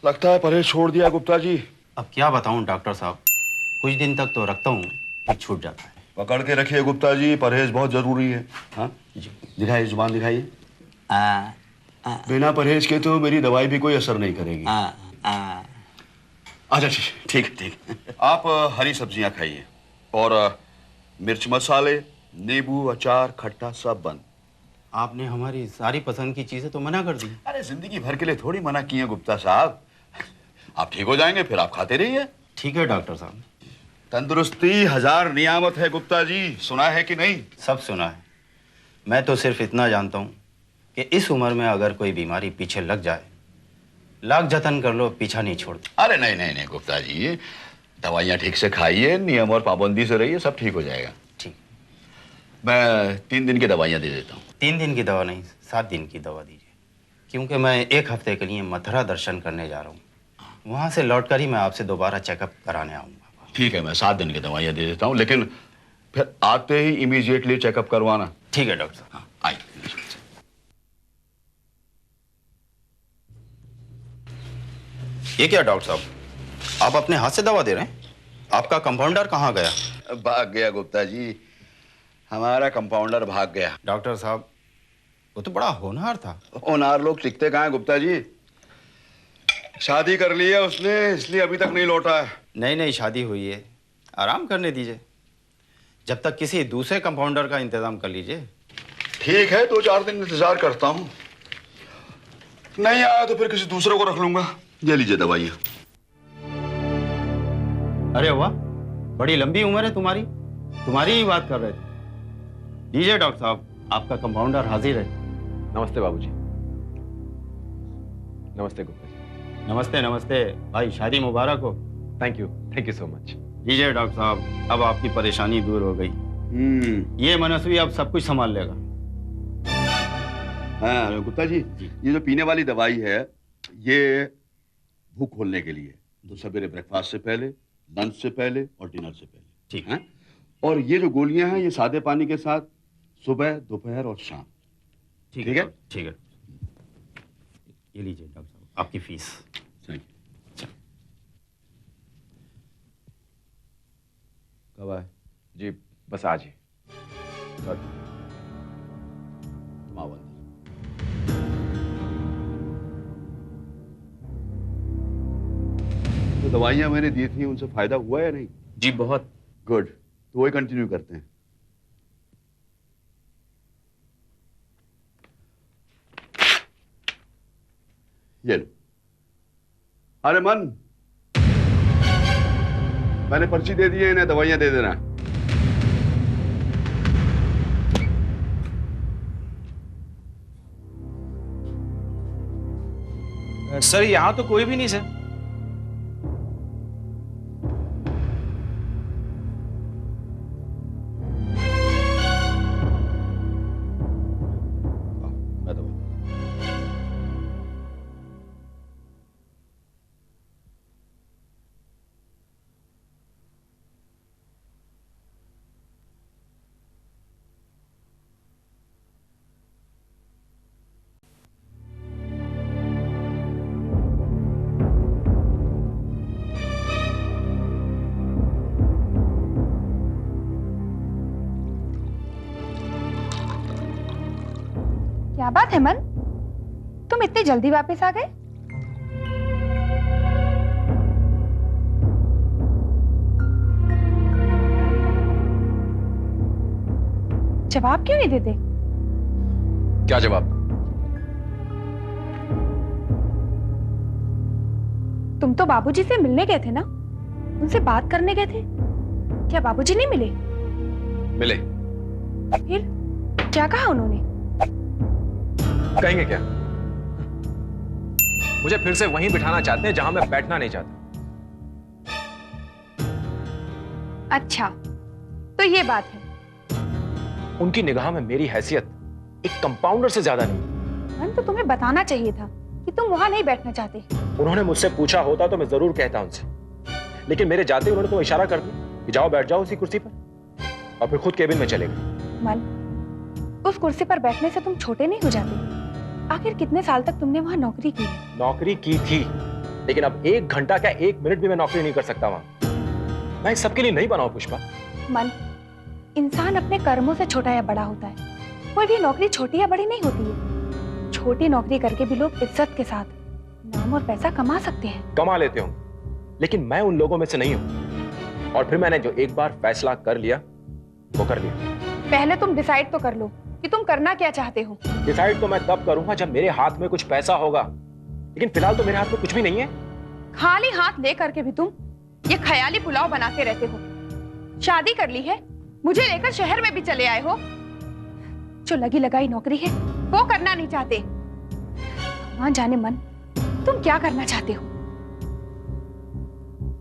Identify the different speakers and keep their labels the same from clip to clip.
Speaker 1: लगता है परहेज छोड़ दिया गुप्ता जी।
Speaker 2: अब क्या बताऊं डॉक्टर साहब, कुछ दिन तक तो रखता हूँ फिर छूट जाता है।
Speaker 1: पकड़ के रखिए गुप्ता जी, परहेज बहुत जरूरी है। हाँ
Speaker 2: जी।
Speaker 1: दिखाइए, जुबान दिखाइए।
Speaker 2: आ,
Speaker 1: बिना परहेज के तो मेरी दवाई भी कोई असर नहीं करेगी। अच्छा ठीक है ठीक है। आप हरी सब्जियां खाइए और मिर्च मसाले, नींबू, अचार, खट्टा सब बंद।
Speaker 2: आपने हमारी सारी पसंद की चीजें तो मना कर दी।
Speaker 1: अरे जिंदगी भर के लिए थोड़ी मना किए गुप्ता साहब। आप ठीक हो जाएंगे फिर आप खाते रहिए।
Speaker 2: ठीक है डॉक्टर साहब।
Speaker 1: तंदुरुस्ती 1000 नियामत है गुप्ता जी, सुना है कि नहीं?
Speaker 2: सब सुना है। मैं तो सिर्फ इतना जानता हूँ कि इस उम्र में अगर कोई बीमारी पीछे लग जाए, लाख जतन कर लो पीछा नहीं छोड़ती।
Speaker 1: अरे नहीं नहीं नहीं गुप्ता जी, दवाइयाँ ठीक से खाइए, नियम और पाबंदी से रहिए, सब ठीक हो जाएगा।
Speaker 2: ठीक।
Speaker 1: मैं 3 दिन की दवाइयाँ दे देता हूँ।
Speaker 2: 3 दिन की दवा नहीं, 7 दिन की दवा दीजिए, क्योंकि मैं 1 हफ्ते के लिए मथुरा दर्शन करने जा रहा हूँ। वहाँ से लौटकर ही मैं आपसे दोबारा चेकअप कराने आऊँगा।
Speaker 1: ठीक है, मैं 7 दिन की दवाइयाँ दे देता हूँ, लेकिन फिर आते ही इमीडिएटली चेकअप करवाना।
Speaker 2: ठीक है डॉक्टर साहब।
Speaker 1: हाँ आइए।
Speaker 2: ये क्या डॉक्टर साहब, आप अपने हाथ से दवा दे रहे हैं? आपका कंपाउंडर कहाँ गया?
Speaker 1: भाग गया गुप्ता जी, हमारा कंपाउंडर भाग गया।
Speaker 2: डॉक्टर साहब, वो तो बड़ा होनहार था।
Speaker 1: होनहार लोग टिकते कहाँ हैं गुप्ता जी? शादी कर ली है उसने, इसलिए अभी तक नहीं लौटा है।
Speaker 2: नई नई शादी हुई है, आराम करने दीजिए, जब तक किसी दूसरे कंपाउंडर का इंतजाम कर लीजिए।
Speaker 1: ठीक है, 2-4 दिन इंतजार करता हूँ, नहीं आया तो फिर किसी दूसरे को रख लूंगा। ये लीजिए दवाइयाँ।
Speaker 2: अरे वाह, बड़ी लंबी उम्र है तुम्हारी, तुम्हारी ही बात कर रहे थे। लीजिए डॉक्टर साहब, आपका कंपाउंडर हाजिर है।
Speaker 3: नमस्ते बाबूजी। नमस्ते गुप्ता जी।
Speaker 2: नमस्ते नमस्ते भाई, शादी मुबारक हो।
Speaker 3: Thank you so much.
Speaker 2: लीजिए डॉक्टर साहब, अब आपकी परेशानी दूर हो गई। ये मनस्वी अब सब कुछ संभाल लेगा।
Speaker 1: हाँ गुप्ता जी, ये जो पीने वाली दवाई है, ये भूख खोलने के लिए, तो सवेरे ब्रेकफास्ट से पहले, लंच से पहले और डिनर से पहले।
Speaker 2: ठीक
Speaker 1: है। और ये जो गोलियां हैं, ये सादे पानी के साथ सुबह, दोपहर और शाम। ठीक है
Speaker 2: ठीक है। ये लीजिए डॉक्टर साहब, आपकी फीस।
Speaker 1: Thank you. कब आए?
Speaker 3: जी बस आज ही।
Speaker 1: मावल। तो दवाइयां मैंने दी थी, उनसे फायदा हुआ या नहीं?
Speaker 3: जी बहुत।
Speaker 1: गुड, तो वही कंटिन्यू करते हैं। ये लो। अरे मन, मैंने पर्ची दे दी है, इन्हें दवाइयां दे देना।
Speaker 3: सर यहाँ तो कोई भी नहीं सर।
Speaker 4: क्या बात है मन, तुम इतनी जल्दी वापस आ गए? जवाब क्यों नहीं देते?
Speaker 3: क्या जवाब?
Speaker 4: तुम तो बाबूजी से मिलने गए थे ना, उनसे बात करने गए थे, क्या बाबूजी नहीं मिले?
Speaker 3: मिले।
Speaker 4: फिर क्या कहा उन्होंने?
Speaker 3: कहेंगे क्या? मुझे फिर से वहीं बिठाना चाहते हैं जहां मैं बैठना नहीं चाहता।
Speaker 4: अच्छा, तो ये बात है।
Speaker 3: उनकी निगाह में मेरी हैसियत एक कंपाउंडर से ज्यादा नहीं।
Speaker 4: मन, तो तुम्हें बताना चाहिए था कि तुम वहां नहीं बैठना चाहते।
Speaker 3: उन्होंने मुझसे पूछा होता तो मैं जरूर कहता उनसे, लेकिन मेरे जाते उन्होंने तो इशारा कर दिया कि जाओ बैठ जाओ उसी कुर्सी पर, और फिर खुद केबिन में चले गए।
Speaker 4: मन, उस कुर्सी पर बैठने से तुम छोटे नहीं हो जाते? आखिर कितने साल तक तुमने वहां नौकरी की है?
Speaker 3: नौकरी की थी, लेकिन अब 1 घंटा क्या 1 मिनट भी मैं नौकरी नहीं कर सकता वहां। मैं सबके लिए नहीं बना हूं पुष्पा।
Speaker 4: मन, इंसान अपने कर्मों से छोटा या बड़ा होता है। कोई भी नौकरी छोटी या बड़ी नहीं होती है। छोटी नौकरी करके भी लोग इज्जत के साथ नाम और पैसा कमा सकते हैं।
Speaker 3: कमा लेते हो, लेकिन मैं उन लोगों में से नहीं हूं। और फिर मैंने जो एक बार फैसला कर लिया वो कर लिया।
Speaker 4: पहले तुम डिसाइड तो कर लो कि तुम करना क्या चाहते हो।
Speaker 3: डिसाइड तो मैं तब करूंगा जब मेरे हाथ में कुछ पैसा होगा, लेकिन फिलहाल तो मेरे हाथ में कुछ भी नहीं है।
Speaker 4: खाली हाथ ले करके भी तुम ये ख्याली पुलाव बनाते रहते हो। शादी कर ली है, मुझे लेकर शहर में भी चले आए हो। जो लगी लगाई नौकरी है वो करना नहीं चाहते। वहां जाने मन, तुम क्या करना चाहते हो?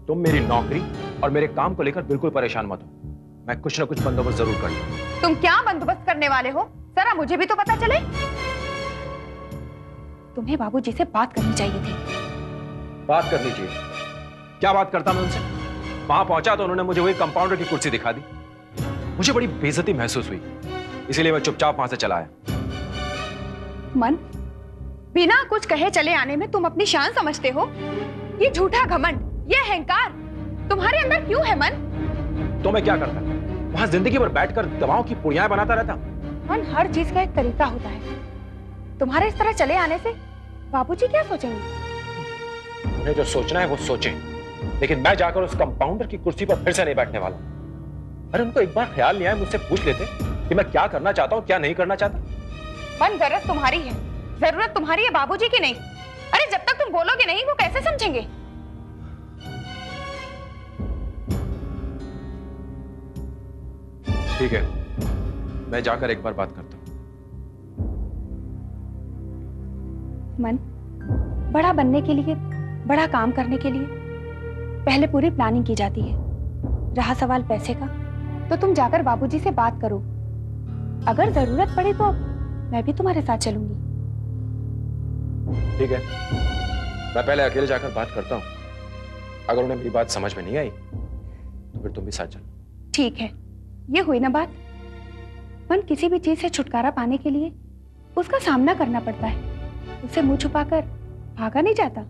Speaker 3: तुम मेरी नौकरी और मेरे काम को लेकर बिल्कुल परेशान मत हो। मैं कुछ ना कुछ बंदोबस्त जरूर कर लूंगा।
Speaker 4: तुम क्या बंदोबस्त करने वाले हो, जरा मुझे भी तो पता चले। तुम्हें बाबूजी से बात करनी चाहिए थी।
Speaker 3: बात करनी चाहिए? क्या बात करता मैं उनसे? वहां पहुंचा तो उन्होंने मुझे वही कंपाउंडर की कुर्सी दिखा दी। मुझे बड़ी बेइज्जती महसूस हुई, इसीलिए मैं चुपचाप वहां से चला आया।
Speaker 4: मन, बिना कुछ कहे चले आने में तुम अपनी शान समझते हो? ये झूठा घमंड, ये अहंकार तुम्हारे अंदर क्यों है मन?
Speaker 3: तो मैं क्या करता? वहां जिंदगी भर बैठकर दवाओं की पुड़ियां बनाता रहता।
Speaker 4: मन, हर चीज का एक तरीका होता है। तुम्हारे इस तरह चले आने से बाबूजी क्या सोचेंगे?
Speaker 3: उन्हें जो सोचना है वो सोचे, लेकिन मैं जाकर उस कंपाउंडर की कुर्सी पर फिर से नहीं बैठने वाला। अरे उनको एक बार ख्याल नहीं आया मुझसे पूछ लेते कि मैं क्या करना चाहता हूँ, क्या नहीं करना चाहता।
Speaker 4: मन, जरूरत तुम्हारी है, जरूरत तुम्हारी है, बाबूजी की नहीं। अरे जब तक तुम बोलोगे नहीं वो कैसे समझेंगे?
Speaker 3: ठीक है, मैं जाकर एक बार बात करता हूं।
Speaker 4: मन, बड़ा बनने के लिए, बड़ा काम करने के लिए पहले पूरी प्लानिंग की जाती है। रहा सवाल पैसे का, तो तुम जाकर बाबूजी से बात करो। अगर जरूरत पड़ी तो मैं भी तुम्हारे साथ चलूंगी।
Speaker 3: ठीक है, मैं पहले अकेले जाकर बात करता हूं। अगर उन्हें मेरी बात समझ में नहीं आई तो फिर तुम भी साथ चलो।
Speaker 4: ठीक है, ये हुई ना बात। मन, किसी भी चीज से छुटकारा पाने के लिए उसका सामना करना पड़ता है, उसे मुंह छुपाकर भागा नहीं जाता।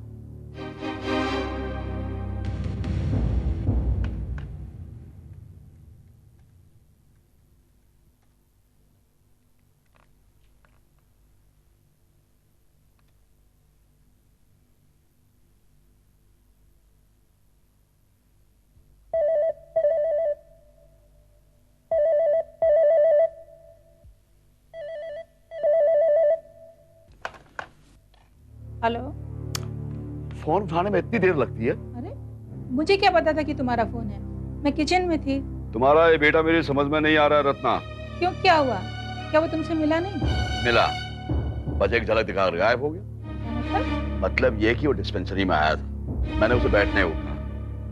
Speaker 5: हेलो।
Speaker 1: फोन उठाने में इतनी देर लगती है?
Speaker 5: अरे मुझे क्या पता था कि तुम्हारा फोन है, मैं किचन में थी।
Speaker 1: तुम्हारा ये बेटा मेरी समझ में नहीं आ रहा है रत्ना।
Speaker 5: क्यों, क्या हुआ? क्या वो तुमसे मिला नहीं?
Speaker 1: मिला, बस एक झलक दिखा गायब हो गया।
Speaker 5: मतलब?
Speaker 1: मतलब ये कि वो डिस्पेंसरी में आया था, मैंने उसे बैठने उठा,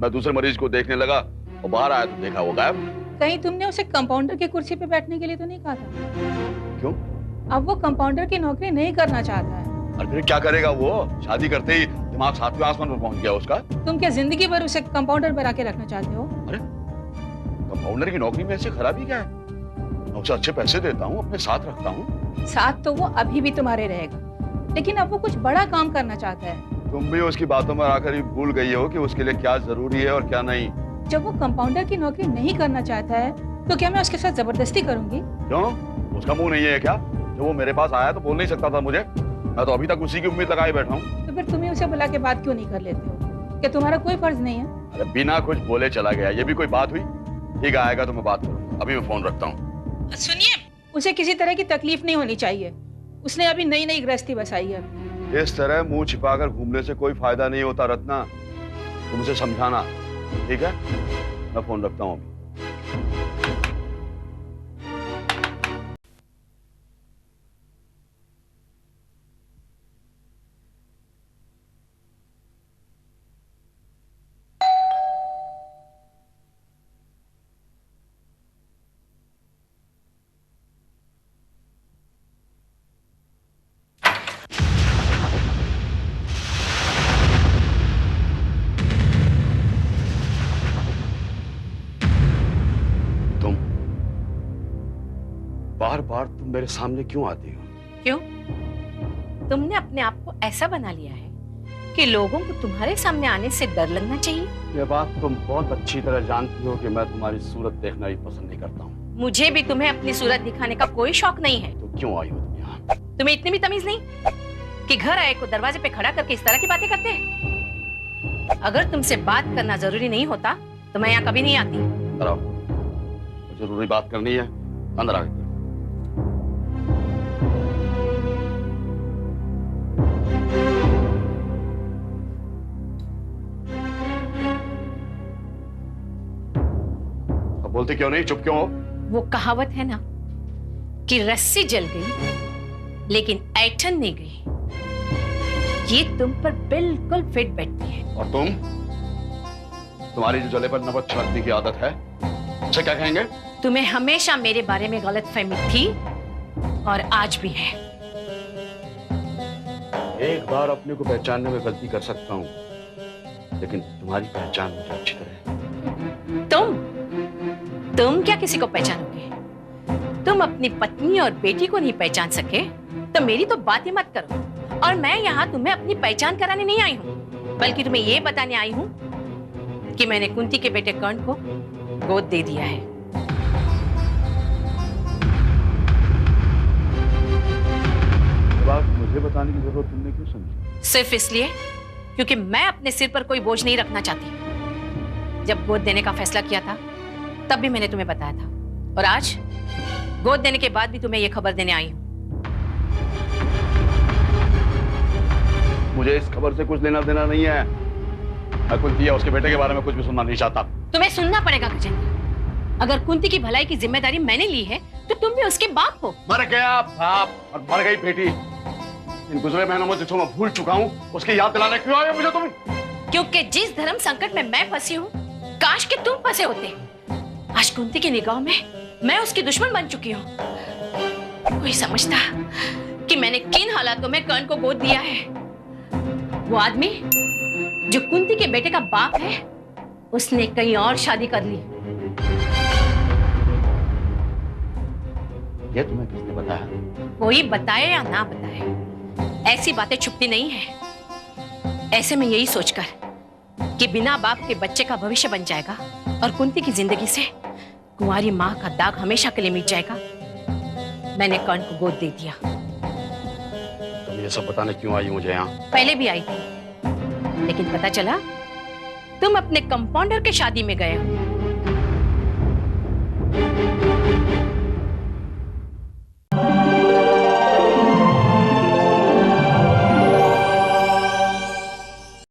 Speaker 1: मैं दूसरे मरीज को देखने लगा, वो बाहर आया तो देखा वो गायब।
Speaker 5: कहीं तुमने उसे कंपाउंडर की कुर्सी पे बैठने के लिए तो नहीं कहा था?
Speaker 1: क्यों?
Speaker 5: अब वो कंपाउंडर की नौकरी नहीं करना चाहता है।
Speaker 1: और फिर क्या करेगा वो? शादी करते ही दिमाग 7वें आसमान पर पहुंच गया उसका।
Speaker 5: तुम क्या जिंदगी भर उसे कंपाउंडर बना के रखना चाहते हो?
Speaker 1: अरे कंपाउंडर की नौकरी में ऐसी खराबी क्या है? मैं उसे अच्छे पैसे देता हूँ, अपने साथ रखता हूँ।
Speaker 5: साथ तो वो अभी भी तुम्हारे रहेगा, लेकिन अब वो कुछ बड़ा काम करना चाहता है।
Speaker 1: तुम भी उसकी बातों में आकर ही भूल गई हो कि उसके लिए क्या जरूरी है और क्या नहीं।
Speaker 5: जब वो कंपाउंडर की नौकरी नहीं करना चाहता है तो क्या मैं उसके साथ जबरदस्ती करूंगी?
Speaker 1: क्यों? उसका मुंह नहीं है क्या? जब वो मेरे पास आया तो बोल नहीं सकता था मुझे? मैं तो अभी तक उसी की उम्मीद लगाए बैठा हूँ।
Speaker 5: तो फिर तुम्हें उसे बुला के बात क्यों नहीं कर लेते हो? क्या तुम्हारा कोई फर्ज नहीं है?
Speaker 1: अरे बिना कुछ बोले चला गया, ये भी कोई बात हुई? ठीक है, आएगा तो मैं बात करूँ, अभी मैं फोन रखता हूँ।
Speaker 5: सुनिए, उसे किसी तरह की तकलीफ नहीं होनी चाहिए। उसने अभी नई नई गृहस्थी बसाई है।
Speaker 1: इस तरह मुंह छिपाकर घूमने से कोई फायदा नहीं होता रत्ना, तुम उसे समझाना। ठीक है, मैं फोन रखता हूँ अभी। बार बार तुम मेरे सामने क्यों आती हो?
Speaker 6: क्यों? तुमने अपने आप को ऐसा बना लिया है कि लोगों को तुम्हारे सामने आने से डर लगना चाहिए?
Speaker 1: ये बात तुम बहुत अच्छी तरह जानती हो कि मैं तुम्हारी सूरत देखना ही पसंद नहीं करता हूँ।
Speaker 6: मुझे भी तुम्हें अपनी सूरत दिखाने का कोई शौक नहीं है।
Speaker 1: तो क्यों आई हो तुम यहाँ?
Speaker 6: तुम्हें इतनी भी तमीज नहीं कि घर आए को दरवाजे पे खड़ा करके इस तरह की बातें करते हैं? अगर तुमसे बात करना जरूरी नहीं होता तो मैं यहाँ कभी नहीं आती।
Speaker 1: अंदर आओ, जरूरी बात करनी है, अंदर आओ। अब बोलते क्यों नहीं, चुप क्यों हो?
Speaker 6: वो कहावत है ना कि रस्सी जल गई लेकिन ऐठन नहीं गई, ये तुम पर बिल्कुल फिट बैठती है।
Speaker 1: और तुम्हारी जो जले पर नमक छिड़कने की आदत है, उसे क्या कहेंगे?
Speaker 6: तुम्हें हमेशा मेरे बारे में गलतफहमी थी और आज भी है।
Speaker 1: एक बार अपने को पहचानने में गलती कर सकता हूँ, लेकिन तुम्हारी पहचान मुझे अच्छी तरह है।
Speaker 6: तुम क्या किसी को पहचानोगे? तुम अपनी पत्नी और बेटी को नहीं पहचान सके तो मेरी तो बात ही मत करो। और मैं यहाँ तुम्हें अपनी पहचान कराने नहीं आई हूँ, बल्कि तुम्हें ये बताने आई हूँ कि मैंने कुंती के बेटे कर्ण को गोद दे दिया है।
Speaker 1: बात मुझे बताने की जरूरत तुमने क्यों समझी?
Speaker 6: सिर्फ इसलिए क्योंकि मैं अपने सिर पर कोई बोझ नहीं रखना चाहती। जब गोद देने का फैसला किया था तब भी मैंने तुम्हें बताया था, और आज गोद देने के बाद भी तुम्हें यह खबर देने आई हूँ।
Speaker 1: मुझे इस खबर से कुछ लेना देना नहीं है। मैं कुंती या उसके बेटे के बारे में कुछ भी सुनना नहीं चाहता।
Speaker 6: तुम्हें सुनना पड़ेगा गजेंद्र। अगर कुंती की भलाई की जिम्मेदारी मैंने ली है तो तुम भी उसके बाप हो।
Speaker 1: मर गया बाप और मर गई बेटी, इन गुजरे महीनों में जिसको मैं भूल चुका हूँ, उसकी याद दिलाने क्यों आए मुझे तुम?
Speaker 6: क्योंकि जिस धर्म संकट में मैं फंसी हूँ, काश के तुम फंसे होते। आज कुंती की निगाह में मैं उसकी दुश्मन बन चुकी हूँ। कोई समझता कि मैंने किन हालातों में कर्ण को गोद दिया है। वो आदमी जो कुंती के बेटे का बाप है, उसने कहीं और शादी कर ली।
Speaker 1: ये तुम्हें किसने बताया?
Speaker 6: कोई बताए या ना बताए, ऐसी बातें छुपती नहीं है। ऐसे में यही सोचकर कि बिना बाप के बच्चे का भविष्य बन जाएगा और कुंती की जिंदगी से कुंवारी मां का दाग हमेशा के लिए मिट जाएगा, मैंने कर्ण को गोद दे दिया।
Speaker 1: तुम ये सब बताने क्यों आई मुझे यहाँ?
Speaker 6: पहले भी आई थी, लेकिन पता चला तुम अपने कंपाउंडर के शादी में गए हो।